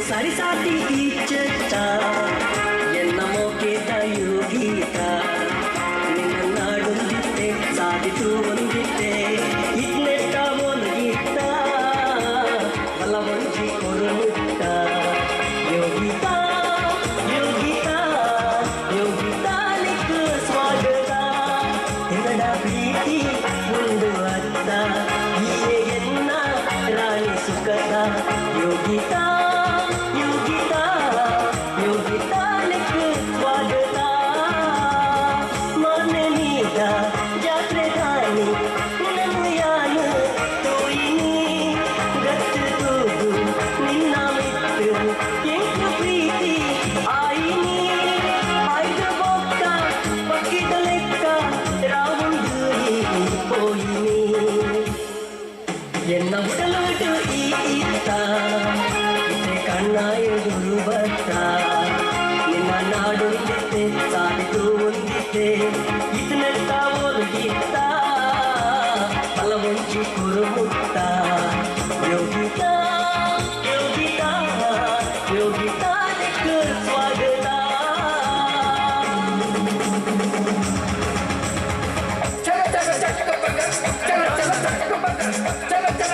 ಸರಿಸಾಟಿ ಈಚೆತ್ತ ಎನ್ನ ಮೋಕೆದ ಯೋಗೀತ ನಿನ್ನ ನಾಡೊಂದಿತ್ತೆ ಸಾಧಿತು ಒಂದಿತ್ತೆ ಇದ್ನೆಟ್ಟ ಒಂದಿತ್ತ ಬಲವಂಜಿ ಕೊರುತ್ತ ಯೋಗಿತ ಯೋಗಿತ ಯೋಗಿತ ನಿಕ್ ಸ್ವಾಗತ ತಿಗಡ ಪ್ರೀತಿ ಮುಂದುವತ್ತ ಹೀಗೆ ಎನ್ನ ರಾಣಿ ಸುಖದ ಯೋಗಿತ ಯೋಗಿತ ಯೋಗಿತ ನಿಕ್ ಸ್ವಾಗತ ಮನೆ ನೀದ ಜಾತ್ರೆ ಗಾನಿ ನನ್ನು ಯಾನು ತೋಯಿನಿ ಗತ್ತು ತೂಗು ನಿನ್ನ ಮಿತ್ತು ಎಂಟು ಪ್ರೀತಿ ಆಯಿನಿ ಆಯ್ದು ಬೊಕ್ಕ ಬಕ್ಕಿದ ಲೆಕ್ಕ ರಾವುಂಡು ಹೋಯಿನಿ ಎನ್ನ ಉಡಲುಡು ಈತ ಇತ್ತೆ ಕಣ್ಣ ಎದುರು ಬತ್ತ ನಿನ್ನ ನಾಡೊಂದಿತ್ತೆ ಸಾಧಿತು ಒಂದಿತ್ತೆ ಇದನ್ನೆಲ್ಲ ಒದಗಿತ್ತ ಬಲವಂಚಿ ಕುರುಮುತ್ತ ಯೋಗಿತ